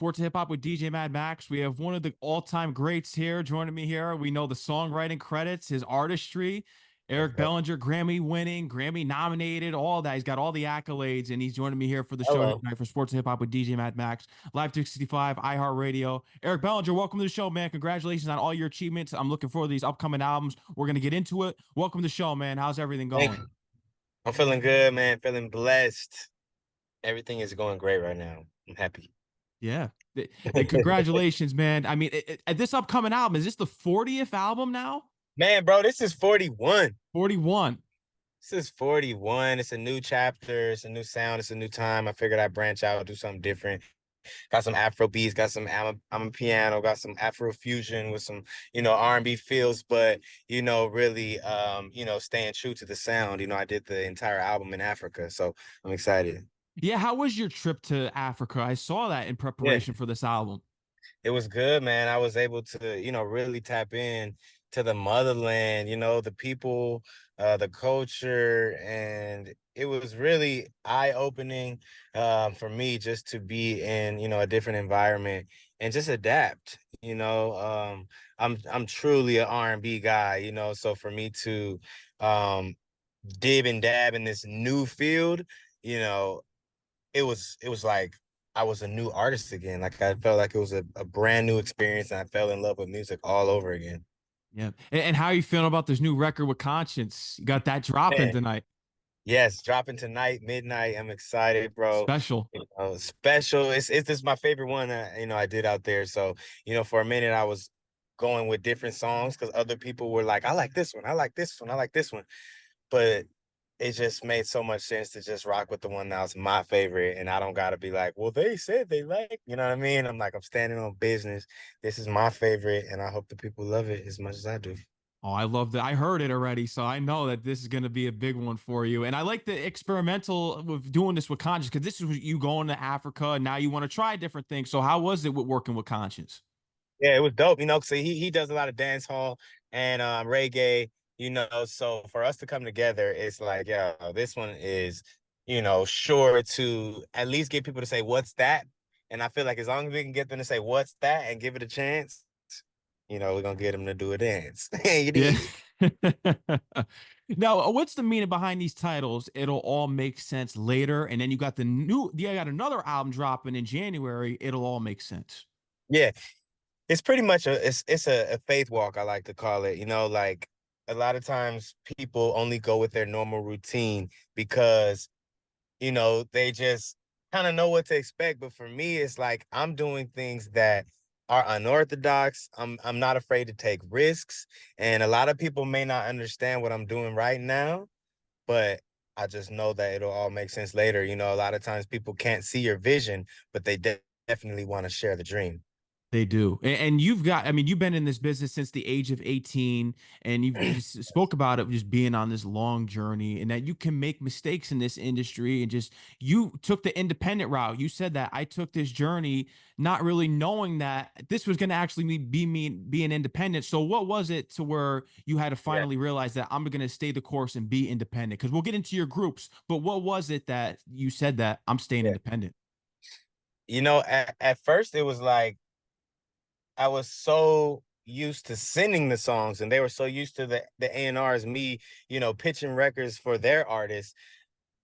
Sports Hip Hop with DJ Mad Max. We have one of the all-time greats here joining me here. We know the songwriting credits, his artistry. Eric Okay. Bellinger, Grammy winning, Grammy nominated, all that. He's got all the accolades, and he's joining me here for the show Hello. tonight for Sports Hip Hop with DJ Mad Max, Live 365, iHeartRadio. Eric Bellinger, welcome to the show, man. Congratulations on all your achievements. I'm looking forward to these upcoming albums. We're gonna get into it. Welcome to the show, man. How's everything Thank going? you. I'm feeling good, man. Feeling blessed. Everything is going great right now. I'm happy. Yeah. And congratulations, man. I mean, this upcoming album, is this the 40th album now? Man, bro, this is 41. 41. This is 41. It's a new chapter. It's a new sound. It's a new time. I figured I'd branch out, do something different. Got some Afro beats, got some I'm a piano, got some Afro fusion with some, R&B feels, but really staying true to the sound. I did the entire album in Africa, so I'm excited. Yeah, how was your trip to Africa? I saw that in Yeah. preparation for this album. It was good, man. I was able to, really tap in to the motherland, the people, the culture, and it was really eye-opening for me just to be in, a different environment and just adapt. I'm truly an R&B guy, so for me to um dib and dab in this new field, you know, it was like I was a new artist again. Like I felt like it was a brand new experience, and I fell in love with music all over again. Yeah. And how are you feeling about this new record with Konshens? You got that dropping Man, tonight. yes, dropping tonight, midnight. I'm excited, bro. Special. Special. It's just my favorite one that I did out there. So for a minute I was going with different songs because other people were like, I like this one, I like this one, I like this one. But it just made so much sense to just rock with the one that was my favorite. And I don't got to be like, well, they said they like, you know what I mean? I'm like, I'm standing on business. This is my favorite. And I hope the people love it as much as I do. Oh, I love that. I heard it already, so I know that this is going to be a big one for you. And I like the experimental with doing this with Conscience because this is you going to Africa and now you want to try different things. So how was it with working with Conscience? Yeah, it was dope, so he does a lot of dance hall and reggae, so for us to come together, it's like, yeah, this one is, sure to at least get people to say, what's that? And I feel like as long as we can get them to say, what's that, and give it a chance, we're gonna get them to do a dance. You Yeah. dig? Now, what's the meaning behind these titles? It'll all make sense later. And then you got another album dropping in January. It'll all make sense. Yeah, it's pretty much a faith walk, I like to call it. Like a lot of times people only go with their normal routine because they just kind of know what to expect. But for me, it's like I'm doing things that are unorthodox. I'm not afraid to take risks. And a lot of people may not understand what I'm doing right now, but I just know that it'll all make sense later. A lot of times people can't see your vision, but they definitely want to share the dream. They do. And you've got, I mean, you've been in this business since the age of 18, and you spoke about it just being on this long journey and that you can make mistakes in this industry. And just you took the independent route. You said that I took this journey not really knowing that this was going to actually be me being independent. So, what was it to where you had to Yeah. finally realize that I'm going to stay the course and be independent? Because we'll get into your groups, but what was it that you said that I'm staying Yeah. independent? At first it was like I was so used to sending the songs and they were so used to the A&Rs, me, pitching records for their artists.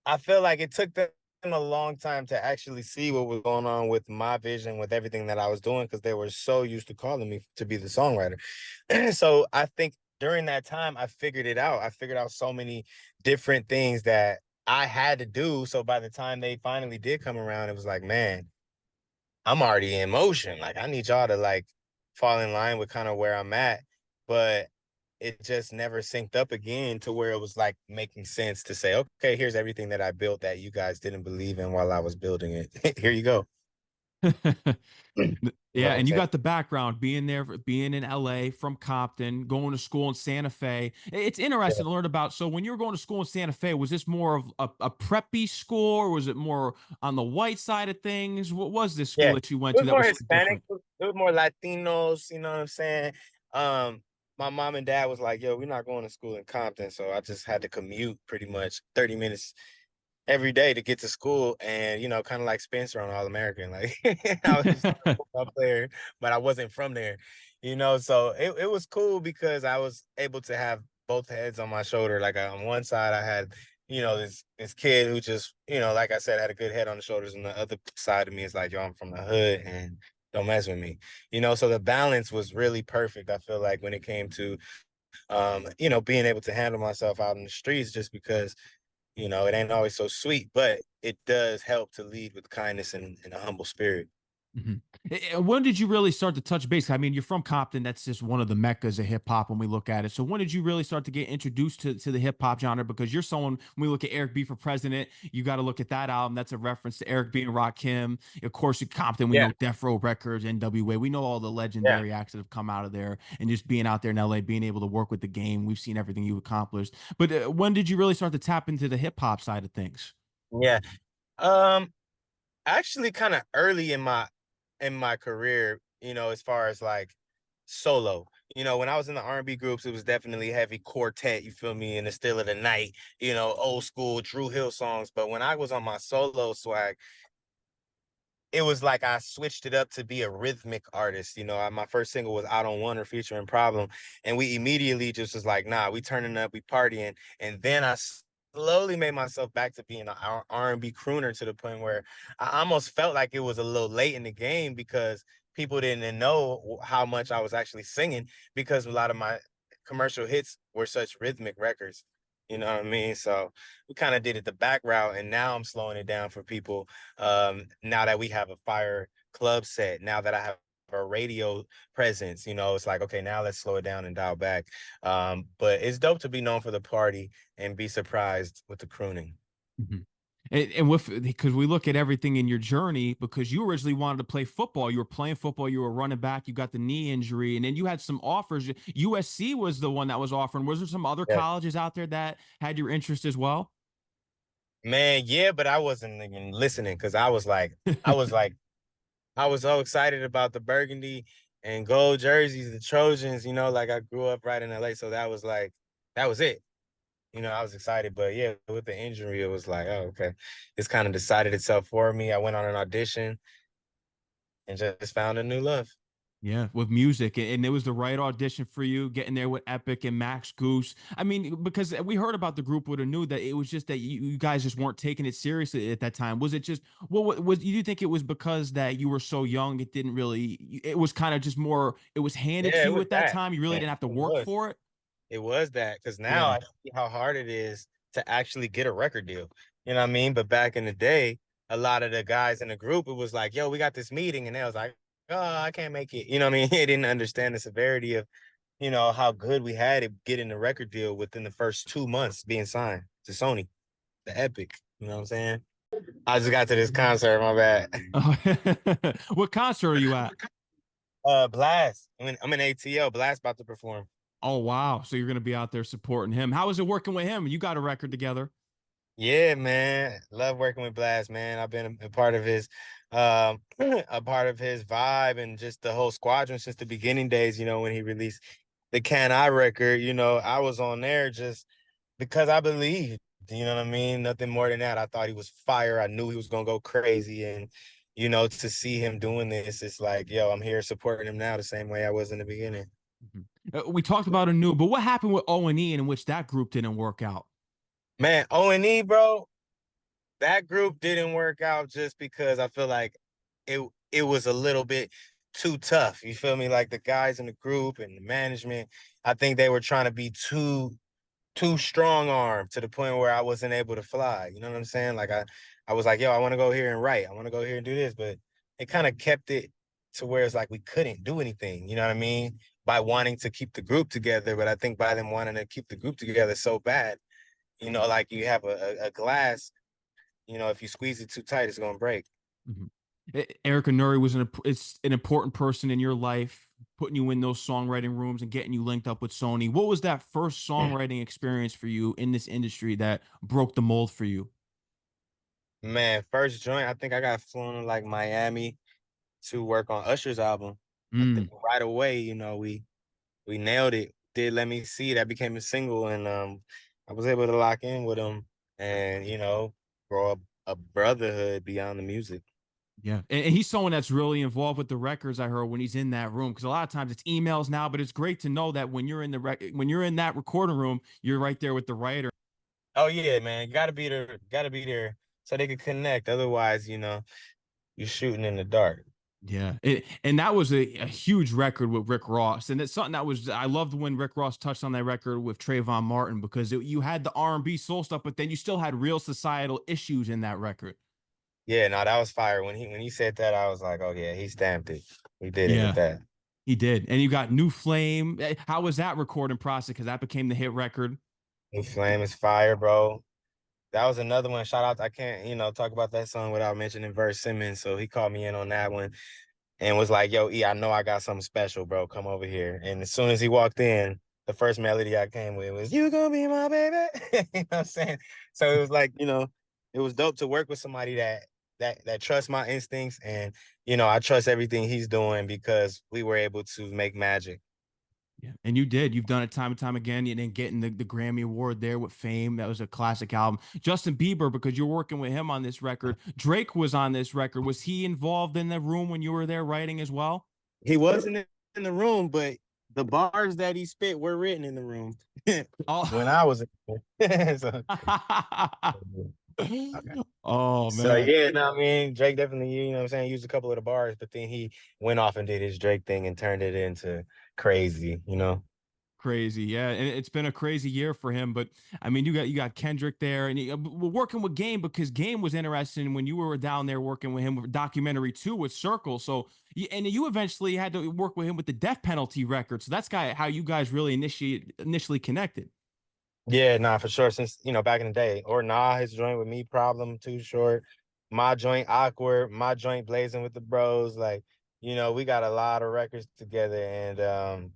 I feel like it took them a long time to actually see what was going on with my vision, with everything that I was doing, because they were so used to calling me to be the songwriter. So I think during that time, I figured it out. I figured out so many different things that I had to do. So by the time they finally did come around, it was like, man, I'm already in motion. Like I need y'all to like fall in line with kind of where I'm at. But it just never synced up again to where it was like making sense to say, okay, here's everything that I built that you guys didn't believe in while I was building it. Here you go. You know Yeah, what I'm and you saying? got the background being there, being in LA from Compton, going to school in Santa Fe. It's interesting Yeah. to learn about. So, when you were going to school in Santa Fe, was this more of a preppy school, or was it more on the white side of things? What was this school Yeah. that you went It to was that more was so Hispanic. different? It was more Latinos, you know what I'm saying? Um, my mom and dad was like, yo, we're not going to school in Compton. So I just had to commute pretty much 30 minutes every day to get to school, and kind of like Spencer on All American. Like I was just a football player, but I wasn't from there. So it was cool because I was able to have both heads on my shoulder. Like on one side, I had this kid who just like I said, had a good head on the shoulders, and the other side of me is like, yo, I'm from the hood and don't mess with me. So the balance was really perfect. I feel like when it came to being able to handle myself out in the streets, just because it ain't always so sweet, but it does help to lead with kindness and a humble spirit. Mhm. And when did you really start to touch base? I mean, you're from Compton. That's just one of the meccas of hip hop when we look at it. So when did you really start to get introduced to the hip hop genre? Because you're someone, when we look at Eric B for President, you got to look at that album. That's a reference to Eric B and Rakim. Of course, in Compton, we Yeah, know Death Row Records, NWA. We know all the yeah, legendary acts that have come out of there. And just being out there in LA, being able to work with the game, we've seen everything you accomplished. But when did you really start to tap into the hip hop side of things? yeah. Um, Actually, kind of early in my career, as far as like solo. When I was in the R&B groups, it was definitely heavy quartet, you feel me, in the still of the night, old school Drew Hill songs. But when I was on my solo swag, it was like I switched it up to be a rhythmic artist. My first single was Out on One or featuring Problem. And we immediately just was like, nah, we turning up, we partying. And then I slowly made myself back to being an R&B crooner, to the point where I almost felt like it was a little late in the game, because people didn't know how much I was actually singing, because a lot of my commercial hits were such rhythmic records. You know what I mean? So we kind of did it the back route, and now I'm slowing it down for people, now that we have a fire club set, now that I have a radio presence, it's like, okay, now let's slow it down and dial back. But it's dope to be known for the party and be surprised with the crooning. Mhm. And with because we look at everything in your journey, because you originally wanted to play football, you were playing football, you were running back, you got the knee injury, and then you had some offers. USC was the one that was offering. Was there some other Yeah. colleges out there that had your interest as well? Man, yeah, but I wasn't even listening, because I was like, I was so excited about the burgundy and gold jerseys, the Trojans, like I grew up right in LA. So that was it. I was excited, but yeah, with the injury, it was like, oh, okay. It's kind of decided itself for me. I went on an audition and just found a new love. Yeah, with music, and it was the right audition for you, getting there with Epic and Max Goose. I mean, because we heard about the group, would have knew that it was just that you guys just weren't taking it seriously at that time. Was it just what was you think it was because that you were so young? It didn't really. It was kind of just more. It was handed Yeah, to it you was at that that. time. You really Man, didn't have to it work was. for it. It was that, because now Yeah. I see how hard it is to actually get a record deal. You know what I mean? But back in the day, a lot of the guys in the group, it was like, yo, we got this meeting. And they was like, oh, I can't make it. You know what I mean? They didn't understand the severity of, how good we had it getting the record deal within the first 2 months being signed to Sony, the Epic. You know what I'm saying? I just got to this concert, my bad. What concert are you at? Blast. I'm in ATL. Blast about to perform. Oh wow! So you're gonna be out there supporting him. How is it working with him? You got a record together. Yeah, man. Love working with Blast, man. I've been a part of his a part of his vibe and just the whole squadron since the beginning days, when he released the Can I record, I was on there just because I believed, you know what I mean? Nothing more than that. I thought he was fire. I knew he was gonna go crazy. And to see him doing this, it's like, yo, I'm here supporting him now the same way I was in the beginning. Mhm. We talked about a new, but what happened with O&E in which that group didn't work out? Man, O&E, bro, that group didn't work out just because I feel like it it was a little bit too tough. You feel me? Like the guys in the group and the management, I think they were trying to be too strong armed, to the point where I wasn't able to fly. You know what I'm saying? Like I was like, yo, I want to go here and write. I want to go here and do this, but it kind of kept it to where it's like we couldn't do anything. You know what I mean? By wanting to keep the group together, but I think by them wanting to keep the group together so bad, like you have a glass, if you squeeze it too tight, it's gonna break. Mhm. Erica Nuri was it's an important person in your life, putting you in those songwriting rooms and getting you linked up with Sony. What was that first songwriting experience for you in this industry that broke the mold for you? Man, first joint, I think I got flown to like Miami to work on Usher's album. I think Mm. right away, we nailed it. Did Let Me See, that became a single, and I was able to lock in with him. And grow up a brotherhood beyond the music. Yeah, and he's someone that's really involved with the records. I heard when he's in that room, because a lot of times it's emails now, but it's great to know that when you're in when you're in that recording room, you're right there with the writer. Oh yeah, man, gotta be there so they could connect. Otherwise, you're shooting in the dark. Yeah, and that was a huge record with Rick Ross, and it's something that was I loved when Rick Ross touched on that record with Trayvon Martin because you had the R&B soul stuff, but then you still had real societal issues in that record. Yeah, no, that was fire. When he said that, I was like, oh yeah, he stamped it. He did it with Yeah, that. he did, and you got New Flame. How was that recording process? Because that became the hit record. New Flame is fire, bro. That was another one. Shout out. I can't, talk about that song without mentioning Verse Simmons. So he called me in on that one and was like, yo, E, I know I got something special, bro. Come over here. And as soon as he walked in, the first melody I came with was "You Gonna Be My Baby." You know what I'm saying? So it was like, it was dope to work with somebody that trusts my instincts, and I trust everything he's doing because we were able to make magic. Yeah, and you did. You've done it time and time again, and then getting the Grammy Award there with Fame. That was a classic album. Justin Bieber, because you're working with him on this record. Drake was on this record. Was he involved in the room when you were there writing as well? He wasn't in the room, but the bars that he spit were written in the room when Oh. I was in there. So, okay. Oh So man. yeah, no, I mean Drake definitely, what I'm saying, used a couple of the bars, but then he went off and did his Drake thing and turned it into crazy. Crazy, yeah, and it's been a crazy year for him. But I mean, you got Kendrick there, and we're working with Game because Game was interesting when you were down there working with him with documentary two with Circle. So and you eventually had to work with him with the Death Penalty record. So that's how you guys really initially connected. Yeah, nah, for sure. Since back in the day, or nah, his joint with me, Problem, Too Short, my joint Awkward, my joint Blazing with the Bros. Like, we got a lot of records together, and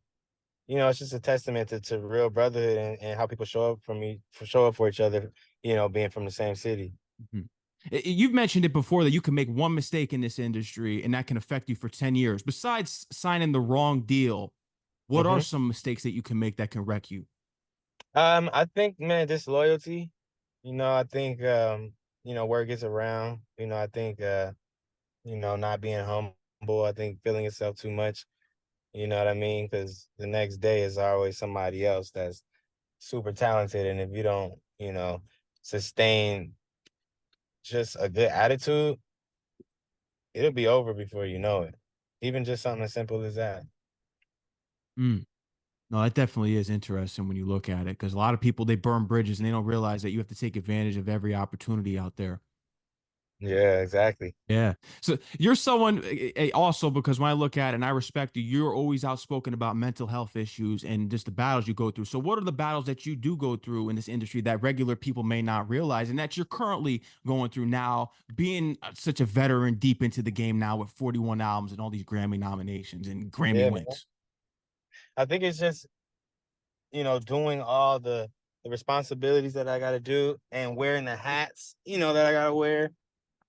it's just a testament to real brotherhood and how people show up for each other, being from the same city. Mhm. You've mentioned it before that you can make one mistake in this industry and that can affect you for 10 years. Besides signing the wrong deal, what are hmm some mistakes that you can make that can wreck you? I think, man, disloyalty. I think word gets around. I think not being humble. I think feeling yourself too much. You know what I mean? Because the next day is always somebody else that's super talented, and if you don't, sustain just a good attitude, it'll be over before you know it. Even just something as simple as that. Mm. No, that definitely is interesting when you look at it because a lot of people they burn bridges and they don't realize that you have to take advantage of every opportunity out there. Yeah, exactly. Yeah. So you're someone also because when I look at it and I respect you, you're always outspoken about mental health issues and just the battles you go through. So what are the battles that you do go through in this industry that regular people may not realize and that you're currently going through now, being such a veteran deep into the game now with 41 albums and all these Grammy nominations and Grammy Yeah, man. wins? I think it's just doing all the responsibilities that I got to do and wearing the hats, that I got to wear.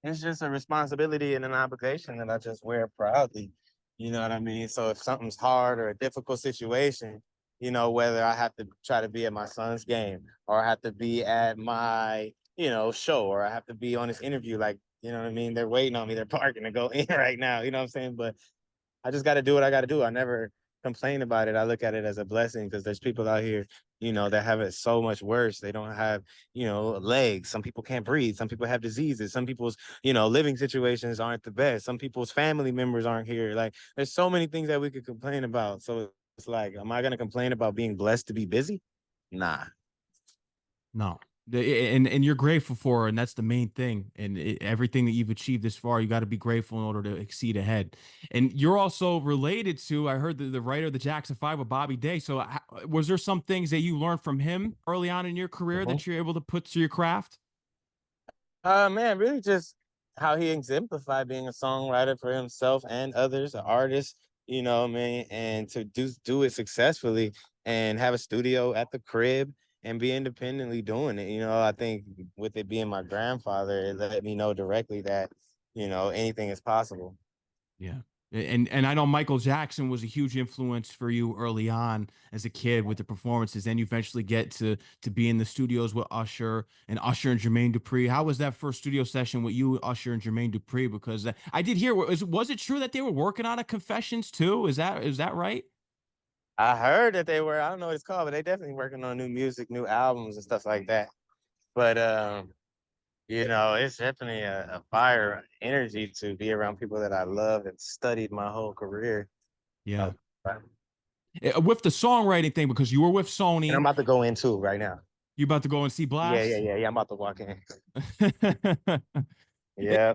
It's just a responsibility and an obligation that I just wear proudly. You know what I mean? So if something's hard or a difficult situation, whether I have to try to be at my son's game or I have to be at my, show or I have to be on this interview, like, you know what I mean? They're waiting on me. They're parking to go in right now. You know what I'm saying? But I just got to do what I got to do. I never complain about it. I look at it as a blessing because there's people out here, that have it so much worse. They don't have, legs. Some people can't breathe. Some people have diseases. Some people's, living situations aren't the best. Some people's family members aren't here. Like, there's so many things that we could complain about. So it's like, am I going to complain about being blessed to be busy? Nah. No. And you're grateful for it, and that's the main thing. And everything that you've achieved this far, you got to be grateful in order to exceed ahead. And you're also related to, I heard the writer of the Jackson Five with Bobby Day. So was there some things that you learned from him early on in your career Mhm. that you're able to put to your craft? Man, really just how he exemplified being a songwriter for himself and others, an artist, man, and to do it successfully and have a studio at the crib and be independently doing it. I think with it being my grandfather, it let me know directly that, anything is possible. Yeah. And I know Michael Jackson was a huge influence for you early on as a kid with the performances. Then you eventually get to be in the studios with Usher and Jermaine Dupri. How was that first studio session with you, Usher and Jermaine Dupri? Because I did hear, was it true that they were working on a Confessions too? Is that right? I heard that they were, I don't know what it's called, but they definitely working on new music, new albums and stuff like that. But it's definitely a fire energy to be around people that I love and studied my whole career. Uh, Yeah. With the songwriting thing, because you were with and I'm Sony, about to go into right now. you about to go and see Yeah, yeah, Blast? yeah, yeah. I'm about to walk in. It- Yeah.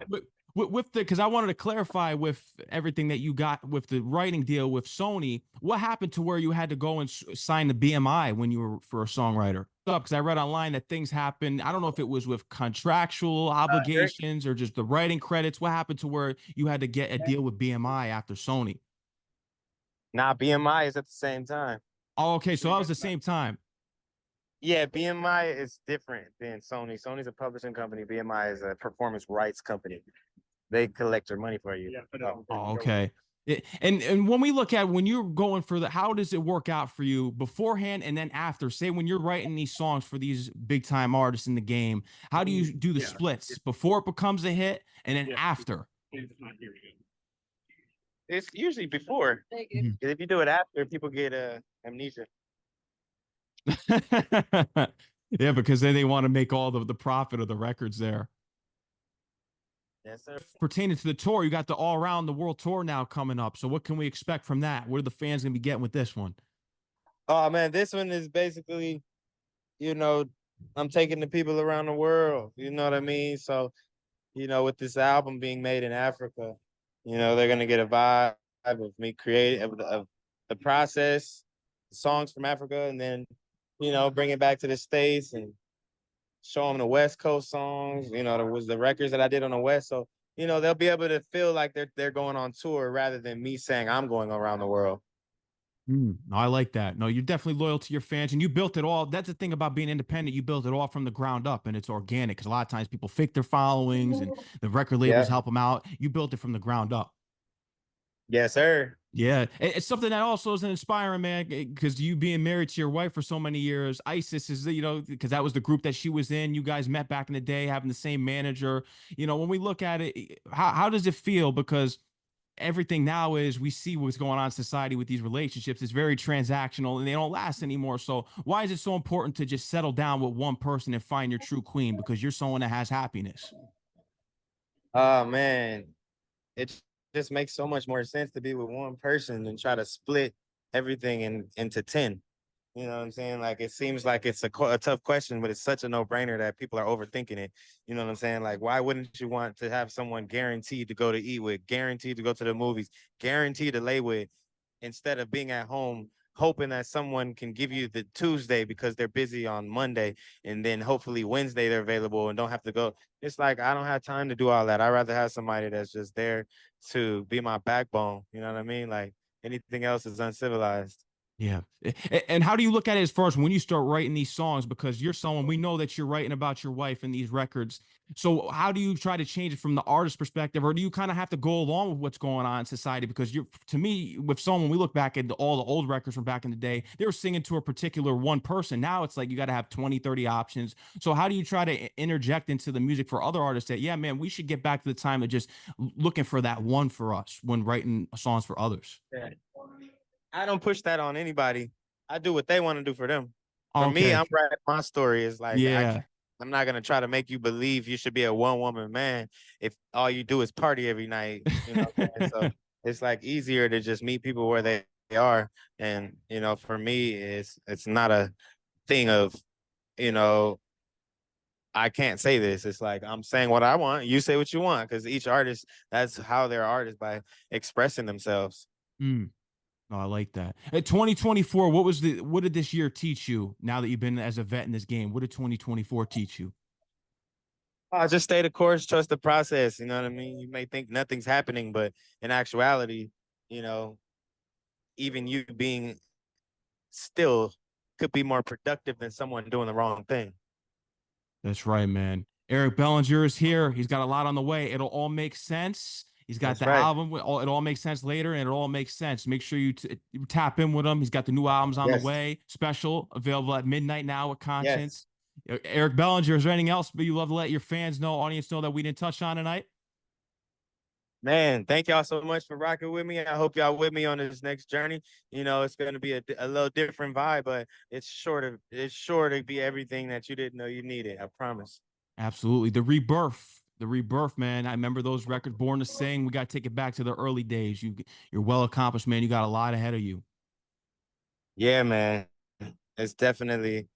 with the because I wanted to clarify with everything that you got with the writing deal with Sony, what happened to where you had to go and sign the BMI when you were for a songwriter? Because I read online that things happened. I don't know if it was with contractual Eric? obligations or just the writing credits. What happened to where you had to get a deal with BMI after Sony? Nah, BMI is at the same time. Oh, okay, so that was the same time. Yeah, BMI is different than Sony. Sony's a publishing company. BMI is a performance rights company. They collect your money for you. Yeah. Oh, okay. And when we look at when you're going for how does it work out for you beforehand and then after? Say when you're writing these songs for these big time artists in the game, how do you do the splits before it becomes a hit and then after? It's usually before. Mhm. If you do it after, people get amnesia. Yeah, because then they want to make all the profit of the records there. Yes, sir. Pertaining to the tour, you got the all around the world tour now coming up. So what can we expect from that? What are the fans gonna be getting with this one? Oh man, this one is basically, you know, I'm taking the people around the world. You know what I mean? So, with this album being made in Africa, they're gonna get a vibe of me creating of the process, songs from Africa, and then, bring it back to the States and show them the West Coast songs. There was the records that I did on the West. So, they'll be able to feel like they're going on tour rather than me saying I'm going around the world. No, I like that. No, you're definitely loyal to your fans, and you built it all. That's the thing about being independent. You built it all from the ground up, and it's organic. Because a lot of times people fake their followings, and the record labels Yeah. help them out. You built it from the ground up. Yes, sir. Yeah, it's something that also is inspiring, man. Because you being married to your wife for so many years, ISIS is, because that was the group that she was in. You guys met back in the day, having the same manager. When we look at it, how does it feel? Because everything now is we see what's going on in society with these relationships. It's very transactional and they don't last anymore. So why is it so important to just settle down with one person and find your true queen? Because you're someone that has happiness. Oh man, it just makes so much more sense to be with one person than try to split everything into 10. You know what I'm saying? Like, it seems like it's a tough question, but it's such a no-brainer that people are overthinking it. You know what I'm saying? Like, why wouldn't you want to have someone guaranteed to go to eat with, guaranteed to go to the movies, guaranteed to lay with, instead of being at home hoping that someone can give you the Tuesday because they're busy on Monday, and then hopefully Wednesday they're available and don't have to go. It's like, I don't have time to do all that. I'd rather have somebody that's just there to be my backbone. You know what I mean? Like, anything else is uncivilized. Yeah. And how do you look at it as far as when you start writing these songs? Because you're someone we know that you're writing about your wife in these records. So how do you try to change it from the artist perspective, or do you kind of have to go along with what's going on in society? Because to me, with someone, we look back at all the old records from back in the day, they were singing to a particular one person. Now it's like you got to have 20, 30 options. So how do you try to interject into the music for other artists that, yeah, man, we should get back to the time of just looking for that one for us when writing songs for others? Yeah. I don't push that on anybody. I do what they want to do for them. For me, Okay. I'm writing my story. Is like, Yeah. I'm not gonna try to make you believe you should be a one woman man if all you do is party every night. You know what I'm saying? So it's like easier to just meet people where they are. And for me, it's not a thing of, you know, I can't say this. It's like, I'm saying what I want. You say what you want, because each artist, that's how they're artists, by expressing themselves. Mm. Oh, I like that. At 2024, what did this year teach you now that you've been as a vet in this game? What did 2024 teach you? Just stay the course, trust the process. You know what I mean? You may think nothing's happening, but in actuality, you know, even you being still could be more productive than someone doing the wrong thing. That's right, man. Eric Bellinger is here. He's got a lot on the way. It'll all make sense. He's got That's the right. album. It all makes sense later, and it all makes sense. Make sure you tap in with him. He's got the new albums on the Yes. way. Special available at midnight now at Yes. Konshens. Eric Bellinger, is there anything else you love to let your fans know, audience know that we didn't touch on tonight? Man, thank y'all so much for rocking with me. I hope y'all with me on this next journey. You know, it's going to be a little different vibe, but it's sure to be everything that you didn't know you needed. I promise. Absolutely. The rebirth, man. I remember those records, Born to Sing. We got to take it back to the early days. You're well accomplished, man. You got a lot ahead of you. Yeah, man. It's definitely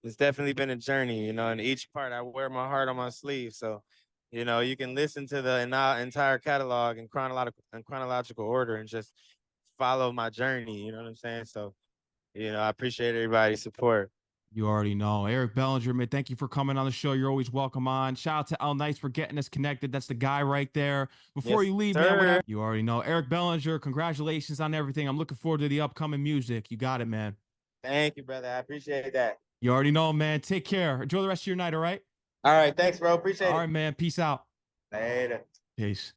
it's definitely been a journey, and each part I wear my heart on my sleeve. So, you can listen to the entire catalog in chronological order and just follow my journey. You know what I'm saying? So, I appreciate everybody's support. You already know. Eric Bellinger, man, thank you for coming on the show. You're always welcome on. Shout out to L Nights for getting us connected. That's the guy right there. Before Yes, you leave, man, sir. you already know. Eric Bellinger, congratulations on everything. I'm looking forward to the upcoming music. You got it, man. Thank you, brother. I appreciate that. You already know, man. Take care. Enjoy the rest of your night, all right? All right. Thanks, bro. All Appreciate right, it. man. Peace out. Later. Peace.